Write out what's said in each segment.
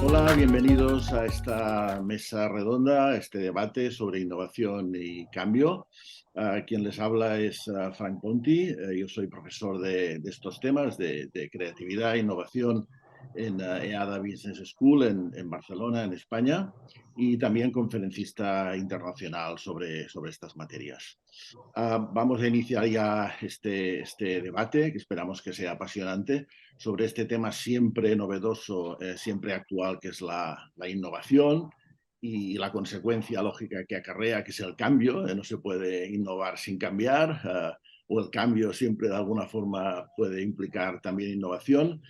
Hola, bienvenidos a esta mesa redonda, a este debate sobre innovación y cambio. Quien les habla es Frank Ponti. Yo soy profesor de estos temas de creatividad e innovación en EADA Business School en Barcelona, en España, y también conferencista internacional sobre estas materias. Vamos a iniciar ya este debate, que esperamos que sea apasionante, sobre este tema siempre novedoso, siempre actual, que es la innovación y la consecuencia lógica que acarrea, que es el cambio. No se puede innovar sin cambiar, o el cambio siempre de alguna forma puede implicar también innovación.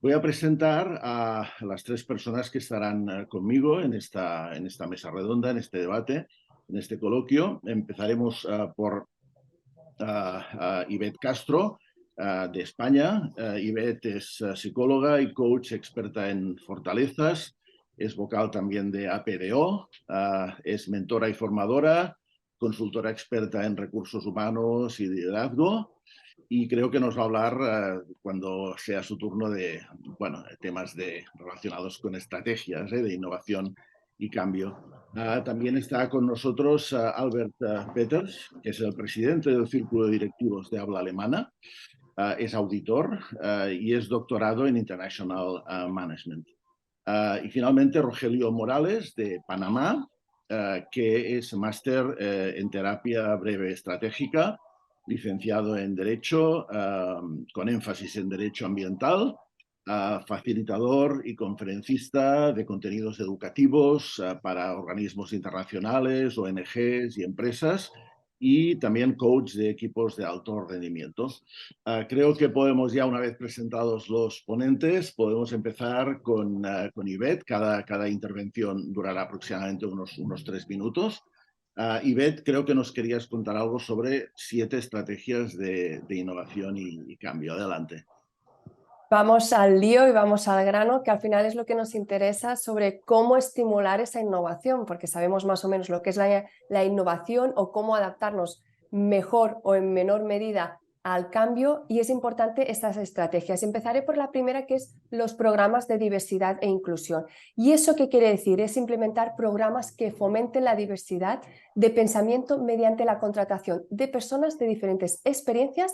Voy a presentar a las tres personas que estarán conmigo en esta mesa redonda, en este debate, en este coloquio. Empezaremos por Ivette Castro, de España. Ivette es psicóloga y coach experta en fortalezas, es vocal también de APDO, es mentora y formadora, consultora experta en recursos humanos y liderazgo, y creo que nos va a hablar cuando sea su turno de temas relacionados con estrategias de innovación y cambio. También está con nosotros Albert Peters, que es el presidente del Círculo de Directivos de Habla Alemana, es auditor y es doctorado en International Management. Y finalmente Rogelio Morales, de Panamá, que es máster en terapia breve estratégica, licenciado en Derecho, con énfasis en Derecho Ambiental, facilitador y conferencista de contenidos educativos para organismos internacionales, ONGs y empresas, y también coach de equipos de alto rendimiento. Creo que podemos ya, una vez presentados los ponentes, podemos empezar con Ivette. Cada intervención durará aproximadamente unos 3 minutos. Ivette, creo que nos querías contar algo sobre 7 estrategias de innovación y cambio. Adelante. Vamos al lío y vamos al grano, que al final es lo que nos interesa sobre cómo estimular esa innovación, porque sabemos más o menos lo que es la innovación o cómo adaptarnos mejor o en menor medida al cambio, y es importante estas estrategias. Empezaré por la primera, que es los programas de diversidad e inclusión. ¿Y eso qué quiere decir? Es implementar programas que fomenten la diversidad de pensamiento mediante la contratación de personas de diferentes experiencias,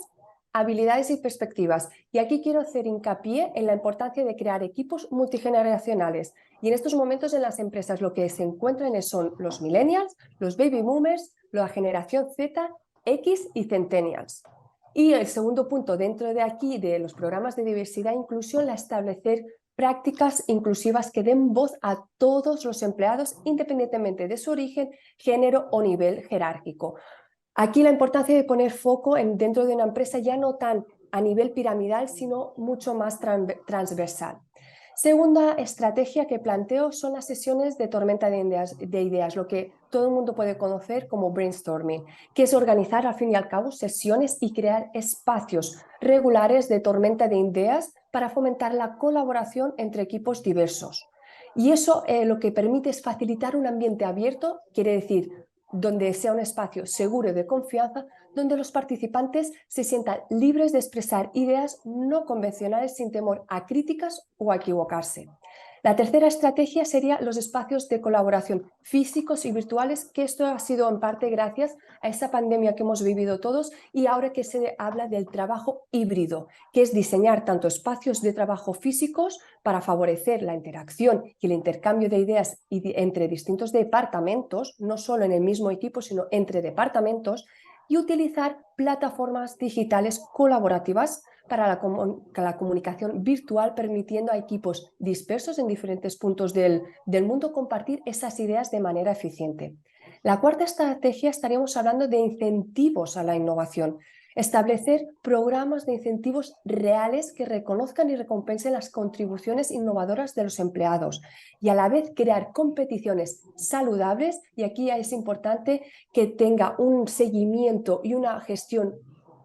habilidades y perspectivas. Y aquí quiero hacer hincapié en la importancia de crear equipos multigeneracionales. Y en estos momentos en las empresas lo que se encuentran son los millennials, los baby boomers, la generación Z, X y centennials. Y el segundo punto dentro de aquí de los programas de diversidad e inclusión, la establecer prácticas inclusivas que den voz a todos los empleados independientemente de su origen, género o nivel jerárquico. Aquí la importancia de poner foco dentro de una empresa ya no tan a nivel piramidal, sino mucho más transversal. Segunda estrategia que planteo son las sesiones de tormenta de ideas, lo que todo el mundo puede conocer como brainstorming, que es organizar al fin y al cabo sesiones y crear espacios regulares de tormenta de ideas para fomentar la colaboración entre equipos diversos. Y eso lo que permite es facilitar un ambiente abierto, quiere decir donde sea un espacio seguro y de confianza, donde los participantes se sientan libres de expresar ideas no convencionales sin temor a críticas o a equivocarse. La tercera estrategia sería los espacios de colaboración físicos y virtuales, que esto ha sido en parte gracias a esa pandemia que hemos vivido todos, y ahora que se habla del trabajo híbrido, que es diseñar tanto espacios de trabajo físicos para favorecer la interacción y el intercambio de ideas entre distintos departamentos, no solo en el mismo equipo, sino entre departamentos, y utilizar plataformas digitales colaborativas para la comunicación virtual, permitiendo a equipos dispersos en diferentes puntos del mundo compartir esas ideas de manera eficiente. La cuarta estrategia, estaríamos hablando de incentivos a la innovación. Establecer programas de incentivos reales que reconozcan y recompensen las contribuciones innovadoras de los empleados, y a la vez crear competiciones saludables, y aquí es importante que tenga un seguimiento y una gestión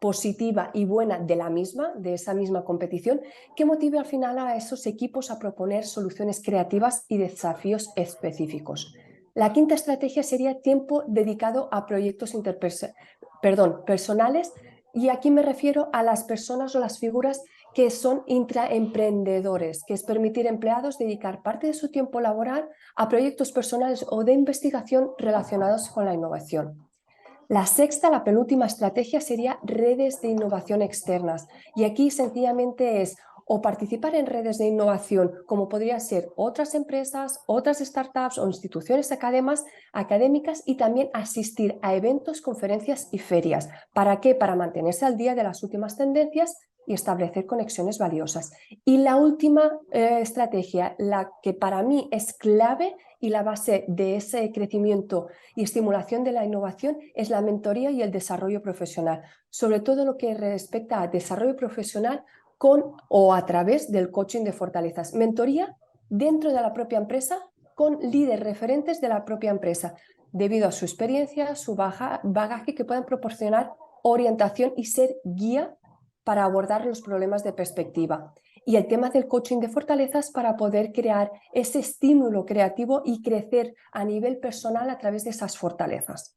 positiva y buena de esa misma competición, que motive al final a esos equipos a proponer soluciones creativas y desafíos específicos. La quinta estrategia sería tiempo dedicado a proyectos personales, y aquí me refiero a las personas o las figuras que son intraemprendedores, que es permitir a empleados dedicar parte de su tiempo laboral a proyectos personales o de investigación relacionados con la innovación. La sexta, la penúltima estrategia sería redes de innovación externas, y aquí sencillamente es o participar en redes de innovación, como podrían ser otras empresas, otras startups o instituciones académicas, y también asistir a eventos, conferencias y ferias. ¿Para qué? Para mantenerse al día de las últimas tendencias y establecer conexiones valiosas. Y la última estrategia, la que para mí es clave y la base de ese crecimiento y estimulación de la innovación, es la mentoría y el desarrollo profesional, sobre todo lo que respecta a desarrollo profesional con o a través del coaching de fortalezas. Mentoría dentro de la propia empresa con líderes referentes de la propia empresa, debido a su experiencia, su bagaje, que puedan proporcionar orientación y ser guía para abordar los problemas de perspectiva. Y el tema del coaching de fortalezas para poder crear ese estímulo creativo y crecer a nivel personal a través de esas fortalezas.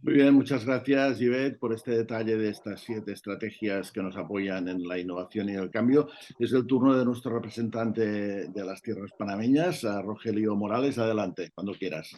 Muy bien, muchas gracias, Yvette, por este detalle de estas 7 estrategias que nos apoyan en la innovación y el cambio. Es el turno de nuestro representante de las tierras panameñas, a Rogelio Morales. Adelante, cuando quieras.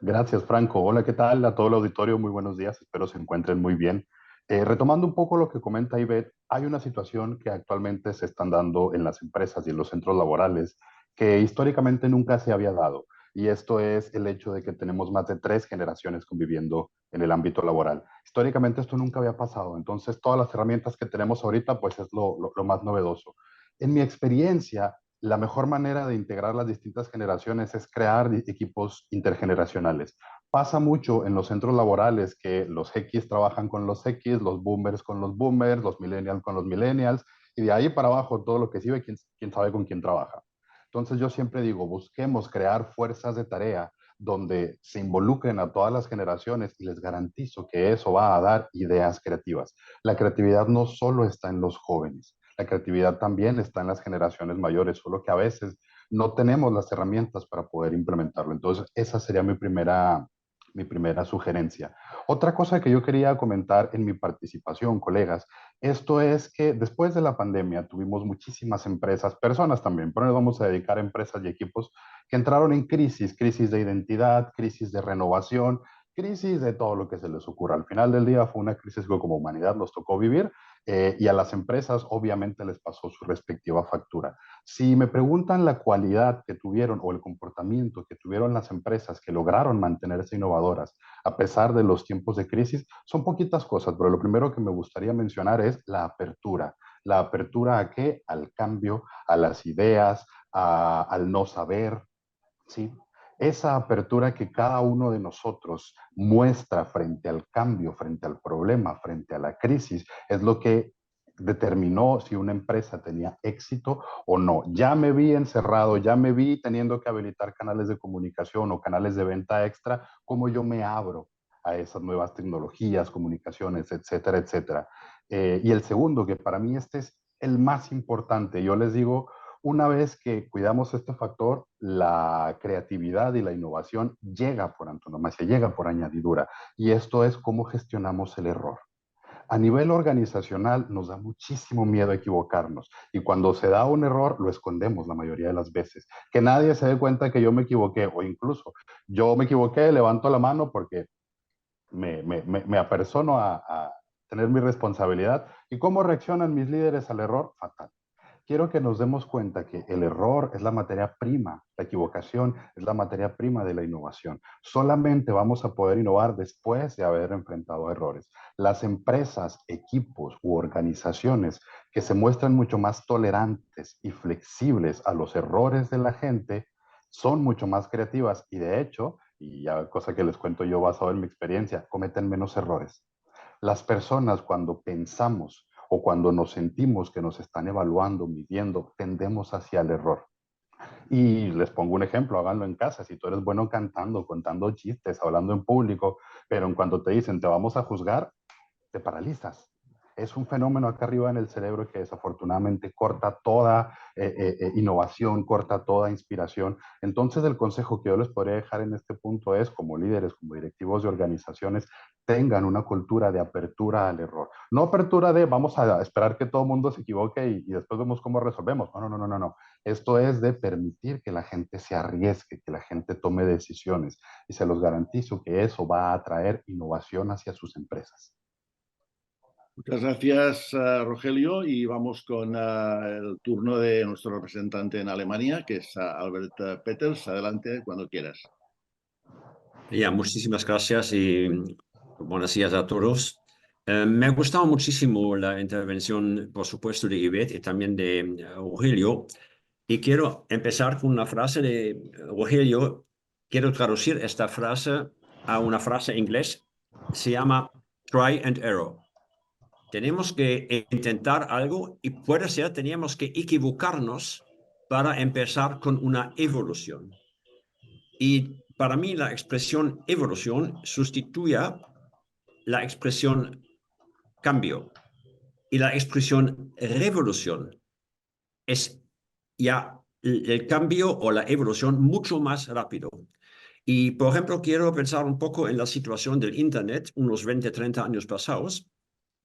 Gracias, Franco. Hola, ¿qué tal? A todo el auditorio, muy buenos días. Espero se encuentren muy bien. Retomando un poco lo que comenta Ivette, hay una situación que actualmente se están dando en las empresas y en los centros laborales que históricamente nunca se había dado. Y esto es el hecho de que tenemos más de 3 generaciones conviviendo en el ámbito laboral. Históricamente esto nunca había pasado. Entonces, todas las herramientas que tenemos ahorita, pues es lo más novedoso. En mi experiencia, la mejor manera de integrar las distintas generaciones es crear equipos intergeneracionales. Pasa mucho en los centros laborales que los X trabajan con los X, los boomers con los boomers, los millennials con los millennials, y de ahí para abajo todo lo que sigue, quién sabe con quién trabaja. Entonces yo siempre digo, busquemos crear fuerzas de tarea donde se involucren a todas las generaciones, y les garantizo que eso va a dar ideas creativas. La creatividad no solo está en los jóvenes, la creatividad también está en las generaciones mayores, solo que a veces no tenemos las herramientas para poder implementarlo. Entonces, esa sería mi primera sugerencia. Otra cosa que yo quería comentar en mi participación, colegas, esto es que después de la pandemia tuvimos muchísimas empresas, personas también, pero nos vamos a dedicar a empresas y equipos que entraron en crisis de identidad, crisis de renovación, crisis de todo lo que se les ocurra. Al final del día fue una crisis que como humanidad nos tocó vivir, y a las empresas obviamente les pasó su respectiva factura. Si me preguntan la cualidad que tuvieron o el comportamiento que tuvieron las empresas que lograron mantenerse innovadoras a pesar de los tiempos de crisis, son poquitas cosas, pero lo primero que me gustaría mencionar es la apertura. ¿La apertura a qué? Al cambio, a las ideas, al no saber, ¿sí? Esa apertura que cada uno de nosotros muestra frente al cambio, frente al problema, frente a la crisis, es lo que determinó si una empresa tenía éxito o no. Ya me vi encerrado, ya me vi teniendo que habilitar canales de comunicación o canales de venta extra, ¿cómo yo me abro a esas nuevas tecnologías, comunicaciones, etcétera, etcétera? Y el segundo, que para mí este es el más importante, yo les digo, una vez que cuidamos este factor, la creatividad y la innovación llega por antonomasia, llega por añadidura. Y esto es cómo gestionamos el error. A nivel organizacional nos da muchísimo miedo equivocarnos, y cuando se da un error lo escondemos la mayoría de las veces. Que nadie se dé cuenta que yo me equivoqué, o incluso yo me equivoqué, levanto la mano porque me apersono a tener mi responsabilidad. ¿Y cómo reaccionan mis líderes al error? Fatal. Quiero que nos demos cuenta que el error es la materia prima, la equivocación es la materia prima de la innovación. Solamente vamos a poder innovar después de haber enfrentado errores. Las empresas, equipos u organizaciones que se muestran mucho más tolerantes y flexibles a los errores de la gente son mucho más creativas, y de hecho, y ya cosa que les cuento yo basado en mi experiencia, cometen menos errores. Las personas, cuando pensamos o cuando nos sentimos que nos están evaluando, midiendo, tendemos hacia el error. Y les pongo un ejemplo, háganlo en casa. Si tú eres bueno cantando, contando chistes, hablando en público, pero en cuanto te dicen te vamos a juzgar, te paralizas. Es un fenómeno acá arriba en el cerebro que desafortunadamente corta toda innovación, corta toda inspiración. Entonces, el consejo que yo les podría dejar en este punto es, como líderes, como directivos de organizaciones, tengan una cultura de apertura al error. No apertura de vamos a esperar que todo el mundo se equivoque y después vemos cómo resolvemos. No, no, no, no, no. Esto es de permitir que la gente se arriesgue, que la gente tome decisiones. Y se los garantizo que eso va a traer innovación hacia sus empresas. Muchas gracias, Rogelio, y vamos con el turno de nuestro representante en Alemania, que es Albert Peters. Adelante, cuando quieras. Ya, muchísimas gracias y buenos días a todos. Me ha gustado muchísimo la intervención, por supuesto, de Yvette y también de Rogelio. Y quiero empezar con una frase de Rogelio. Quiero traducir esta frase a una frase en inglés. Se llama try and error. Tenemos que intentar algo y puede ser, teníamos que equivocarnos para empezar con una evolución. Y para mí la expresión evolución sustituye la expresión cambio. Y la expresión revolución es ya el cambio o la evolución mucho más rápido. Y, por ejemplo, quiero pensar un poco en la situación del Internet unos 20, 30 años pasados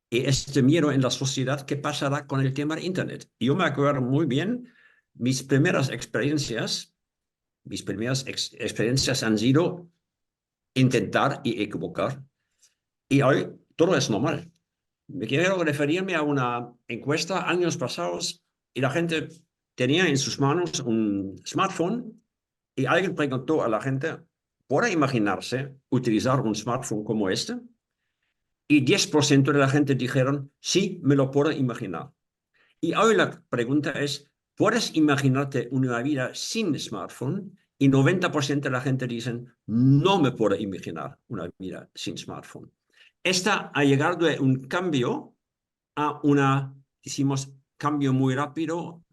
y este miedo en la sociedad, ¿qué pasará con el tema de Internet? Yo me acuerdo muy bien, mis primeras experiencias han sido intentar y equivocar. Y hoy todo es normal. Me quiero referirme a una encuesta años pasados y la gente tenía en sus manos un smartphone y alguien preguntó a la gente, ¿puede imaginarse utilizar un smartphone como este? Y 10% de la gente dijeron, sí, me lo puedo imaginar. Y hoy la pregunta es, ¿puedes imaginarte una vida sin smartphone? Y 90% de la gente dicen, no me puedo imaginar una vida sin smartphone. Esta ha llegado de un cambio a decimos, cambio muy rápido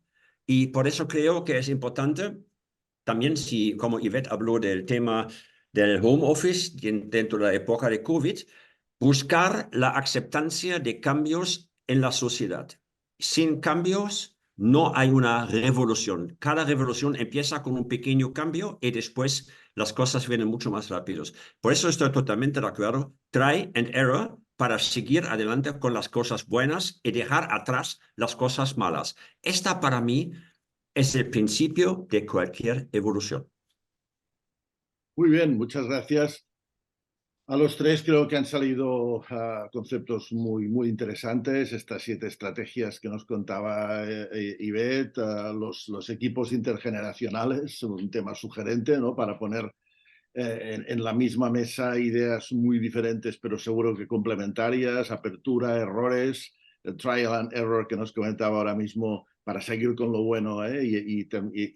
y por eso creo que es importante, también si, como Yvette habló del tema del home office dentro de la época de COVID, buscar la aceptancia de cambios en la sociedad. Sin cambios no hay una revolución. Cada revolución empieza con un pequeño cambio y después las cosas vienen mucho más rápidos. Por eso estoy totalmente de acuerdo. Try and error para seguir adelante con las cosas buenas y dejar atrás las cosas malas. Esta para mí es el principio de cualquier evolución. Muy bien, muchas gracias. A los tres creo que han salido conceptos muy interesantes. Estas 7 estrategias que nos contaba Yvette, los equipos intergeneracionales, un tema sugerente, ¿no? Para poner en la misma mesa ideas muy diferentes, pero seguro que complementarias, apertura, errores, el trial and error que nos comentaba ahora mismo para seguir con lo bueno y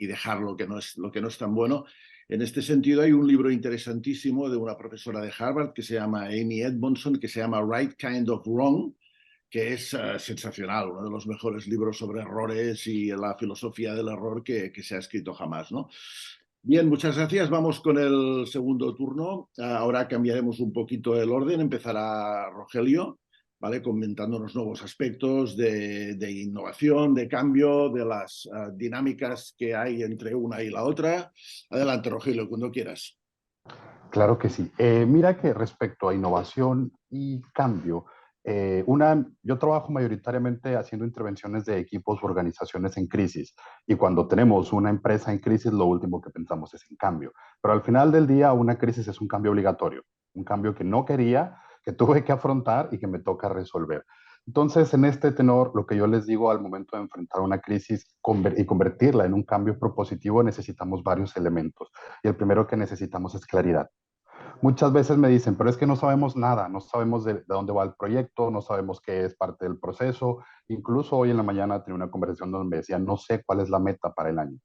dejar lo que no es tan bueno. En este sentido, hay un libro interesantísimo de una profesora de Harvard que se llama Amy Edmondson, que se llama Right Kind of Wrong, que es sensacional, uno de los mejores libros sobre errores y la filosofía del error que se ha escrito jamás, ¿no? Bien, muchas gracias. Vamos con el segundo turno. Ahora cambiaremos un poquito el orden. Empezará Rogelio, ¿vale? Comentándonos nuevos aspectos de innovación, de cambio, de las dinámicas que hay entre una y la otra. Adelante, Rogelio, cuando quieras. Claro que sí. Mira que respecto a innovación y cambio, yo trabajo mayoritariamente haciendo intervenciones de equipos o organizaciones en crisis y cuando tenemos una empresa en crisis lo último que pensamos es en cambio. Pero al final del día una crisis es un cambio obligatorio, un cambio que no quería, que tuve que afrontar y que me toca resolver. Entonces, en este tenor, lo que yo les digo al momento de enfrentar una crisis y convertirla en un cambio propositivo, necesitamos varios elementos. Y el primero que necesitamos es claridad. Muchas veces me dicen, pero es que no sabemos nada, no sabemos de dónde va el proyecto, no sabemos qué es parte del proceso. Incluso hoy en la mañana tenía una conversación donde me decían, no sé cuál es la meta para el año.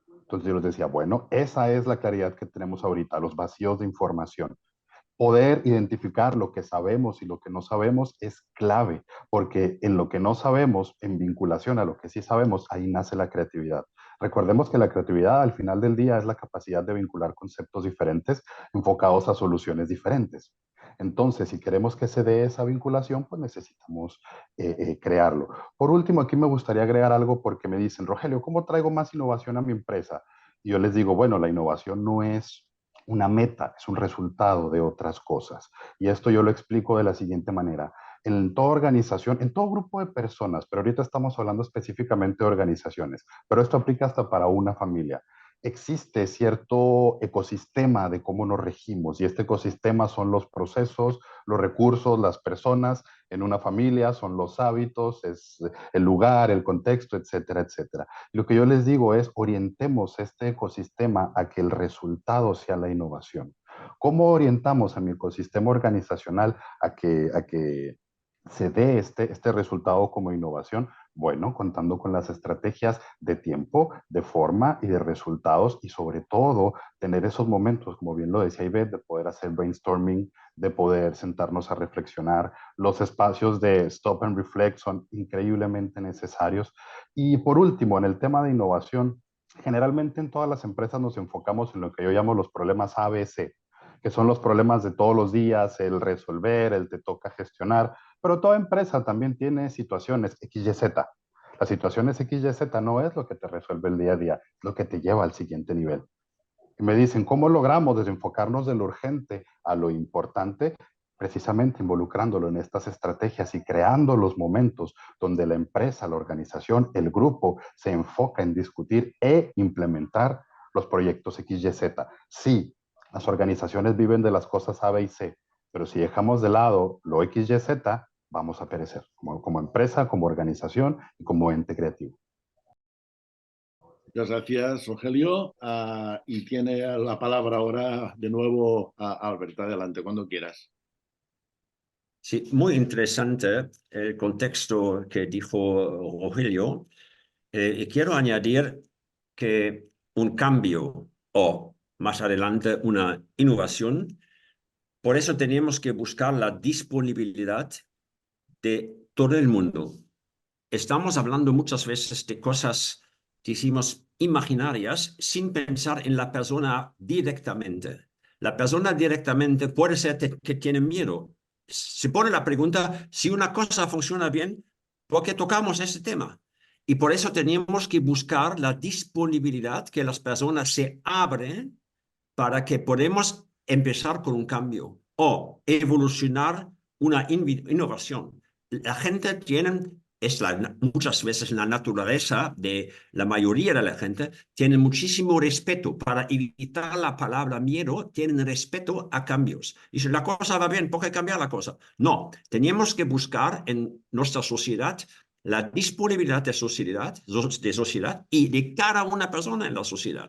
Entonces yo les decía, bueno, esa es la claridad que tenemos ahorita, los vacíos de información. Poder identificar lo que sabemos y lo que no sabemos es clave, porque en lo que no sabemos, en vinculación a lo que sí sabemos, ahí nace la creatividad. Recordemos que la creatividad al final del día es la capacidad de vincular conceptos diferentes enfocados a soluciones diferentes. Entonces, si queremos que se dé esa vinculación, pues necesitamos crearlo. Por último, aquí me gustaría agregar algo porque me dicen, Rogelio, ¿cómo traigo más innovación a mi empresa? Y yo les digo, bueno, la innovación no es una meta, es un resultado de otras cosas. Y esto yo lo explico de la siguiente manera. En toda organización, en todo grupo de personas, pero ahorita estamos hablando específicamente de organizaciones, pero esto aplica hasta para una familia. Existe cierto ecosistema de cómo nos regimos y este ecosistema son los procesos, los recursos, las personas. En una familia son los hábitos, es el lugar, el contexto, etcétera, etcétera. Lo que yo les digo es orientemos este ecosistema a que el resultado sea la innovación. ¿Cómo orientamos a mi ecosistema organizacional a que se dé este resultado como innovación? Bueno, contando con las estrategias de tiempo, de forma y de resultados y sobre todo tener esos momentos, como bien lo decía Ivette, de poder hacer brainstorming, de poder sentarnos a reflexionar. Los espacios de stop and reflect son increíblemente necesarios. Y por último, en el tema de innovación, generalmente en todas las empresas nos enfocamos en lo que yo llamo los problemas ABC, que son los problemas de todos los días, el resolver, el te toca gestionar, pero toda empresa también tiene situaciones XYZ. Las situaciones XYZ no es lo que te resuelve el día a día, es lo que te lleva al siguiente nivel. Y me dicen, ¿cómo logramos desenfocarnos de lo urgente a lo importante? Precisamente involucrándolo en estas estrategias y creando los momentos donde la empresa, la organización, el grupo se enfoca en discutir e implementar los proyectos XYZ. Sí, las organizaciones viven de las cosas A, B y C, pero si dejamos de lado lo XYZ, vamos a perecer como empresa, como organización y como ente creativo. Muchas gracias, Rogelio. Y tiene la palabra ahora de nuevo Albert. Adelante, cuando quieras. Sí, muy interesante el contexto que dijo Rogelio. Y quiero añadir que un cambio o más adelante una innovación, por eso tenemos que buscar la disponibilidad de todo el mundo. Estamos hablando muchas veces de cosas, decimos, imaginarias sin pensar en la persona directamente. La persona directamente puede ser que tiene miedo. Se pone la pregunta, si una cosa funciona bien, ¿por qué tocamos ese tema? Y por eso tenemos que buscar la disponibilidad, que las personas se abren para que podamos empezar con un cambio o evolucionar una innovación. La gente tiene, muchas veces la naturaleza de la mayoría de la gente, tienen muchísimo respeto. Para evitar la palabra miedo, tienen respeto a cambios. Y si la cosa va bien, ¿por qué cambiar la cosa? No, tenemos que buscar en nuestra sociedad la disponibilidad de sociedad y de cada una persona en la sociedad.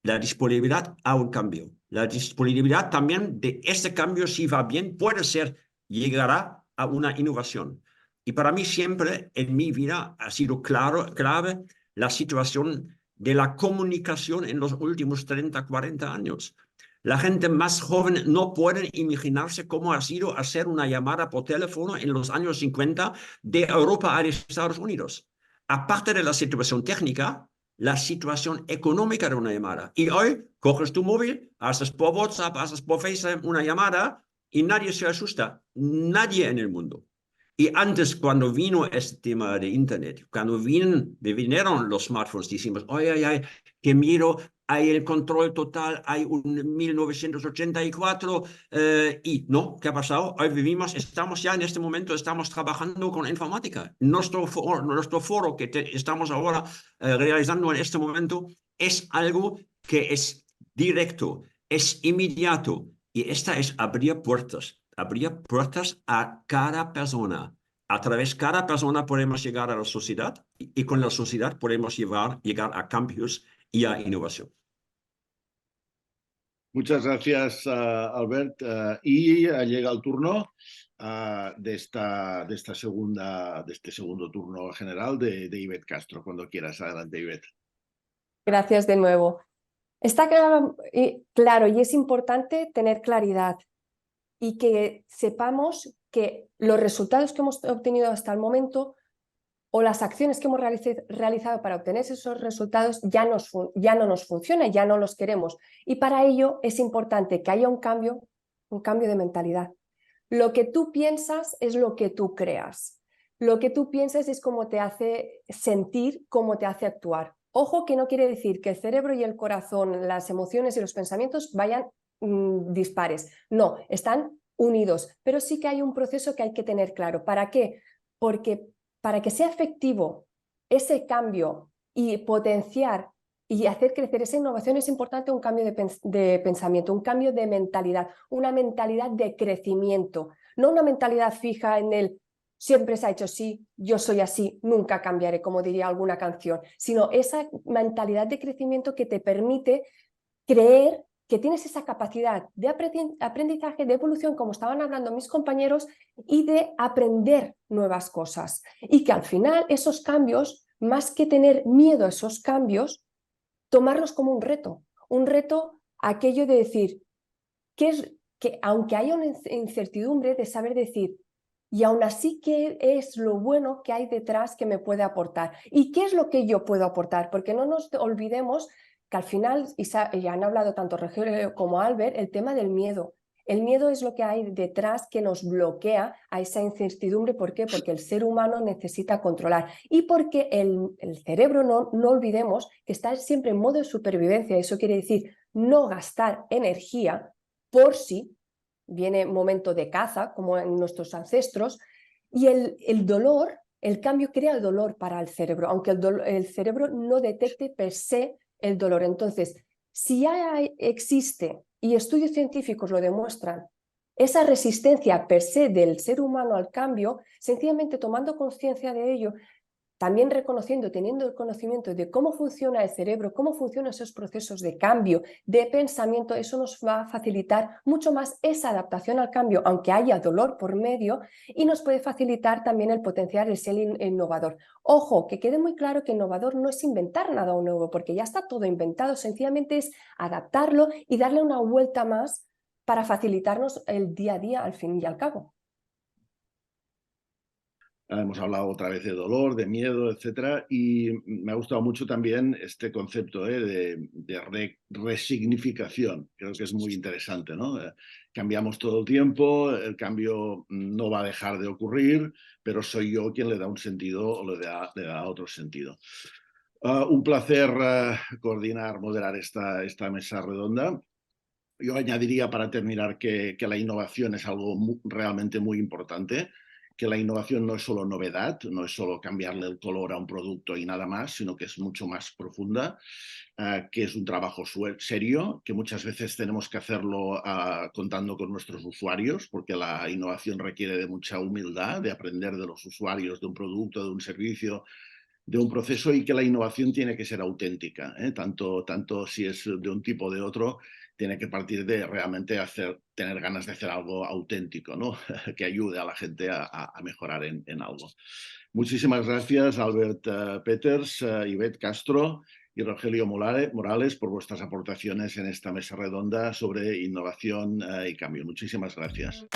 La disponibilidad a un cambio. La disponibilidad también de este cambio, si va bien, puede ser, llegará a una innovación. Y para mí siempre en mi vida ha sido clave la situación de la comunicación en los últimos 30, 40 años. La gente más joven no puede imaginarse cómo ha sido hacer una llamada por teléfono en los años 50 de Europa a Estados Unidos. Aparte de la situación técnica, la situación económica de una llamada. Y hoy coges tu móvil, haces por WhatsApp, haces por FaceTime una llamada y nadie se asusta, nadie en el mundo. Y antes, cuando vino este tema de Internet, cuando vinieron los smartphones, decimos, ay, qué miedo, hay el control total, hay un 1984, y no, ¿qué ha pasado? Hoy estamos ya en este momento, estamos trabajando con informática. Nuestro foro que estamos ahora realizando en este momento es algo que es directo, es inmediato, y esta es abrir puertas a cada persona. A través de cada persona podemos llegar a la sociedad y con la sociedad podemos llegar a cambios y a innovación. Muchas gracias, Albert. Y llega el turno de este segundo turno general de Ivette Castro. Cuando quieras, adelante, Ivette. Gracias de nuevo. Está claro y es importante tener claridad y que sepamos que los resultados que hemos obtenido hasta el momento o las acciones que hemos realizado para obtener esos resultados ya no nos funcionan, ya no los queremos. Y para ello es importante que haya un cambio un cambio de mentalidad. Lo que tú piensas es lo que tú creas. Lo que tú piensas es cómo te hace sentir, cómo te hace actuar. Ojo, que no quiere decir que el cerebro y el corazón, las emociones y los pensamientos vayan dispares. No, están unidos, pero sí que hay un proceso que hay que tener claro. ¿Para qué? Porque para que sea efectivo ese cambio y potenciar y hacer crecer esa innovación es importante un cambio de pensamiento, un cambio de mentalidad, una mentalidad de crecimiento, no una mentalidad fija en el siempre se ha hecho así, yo soy así, nunca cambiaré, como diría alguna canción, sino esa mentalidad de crecimiento que te permite creer que tienes esa capacidad de aprendizaje, de evolución, como estaban hablando mis compañeros, y de aprender nuevas cosas. Y que al final esos cambios, más que tener miedo a esos cambios, tomarlos como un reto aquello de decir, que aunque haya una incertidumbre, de saber decir, y aún así, ¿qué es lo bueno que hay detrás que me puede aportar? ¿Y qué es lo que yo puedo aportar? Porque no nos olvidemos que al final, y han hablado tanto Rogelio como Albert, el tema del miedo. El miedo es lo que hay detrás que nos bloquea a esa incertidumbre. ¿Por qué? Porque el ser humano necesita controlar y porque el cerebro, no olvidemos que está siempre en modo de supervivencia. Eso quiere decir no gastar energía por si viene momento de caza, como en nuestros ancestros, y el dolor, el cambio crea el dolor para el cerebro, aunque el cerebro no detecte per se el dolor. Entonces, si ya existe, y estudios científicos lo demuestran, esa resistencia per se del ser humano al cambio, sencillamente tomando conciencia de ello, también reconociendo, teniendo el conocimiento de cómo funciona el cerebro, cómo funcionan esos procesos de cambio, de pensamiento, eso nos va a facilitar mucho más esa adaptación al cambio, aunque haya dolor por medio, y nos puede facilitar también el potenciar el ser innovador. Ojo, que quede muy claro que innovador no es inventar nada nuevo, porque ya está todo inventado, sencillamente es adaptarlo y darle una vuelta más para facilitarnos el día a día al fin y al cabo. Hemos hablado otra vez de dolor, de miedo, etcétera, y me ha gustado mucho también este concepto de resignificación. Creo que es muy interesante, ¿no? Cambiamos todo el tiempo, el cambio no va a dejar de ocurrir, pero soy yo quien le da un sentido o le da otro sentido. Un placer coordinar, moderar esta mesa redonda. Yo añadiría para terminar que la innovación es algo realmente muy importante, que la innovación no es solo novedad, no es solo cambiarle el color a un producto y nada más, sino que es mucho más profunda, que es un trabajo serio, que muchas veces tenemos que hacerlo contando con nuestros usuarios, porque la innovación requiere de mucha humildad, de aprender de los usuarios, de un producto, de un servicio, de un proceso, y que la innovación tiene que ser auténtica, tanto si es de un tipo o de otro, tiene que partir de realmente tener ganas de hacer algo auténtico, ¿no? Que ayude a la gente a mejorar en algo. Muchísimas gracias, Albert Peters, Ivette Castro y Rogelio Morales, por vuestras aportaciones en esta mesa redonda sobre innovación y cambio. Muchísimas gracias.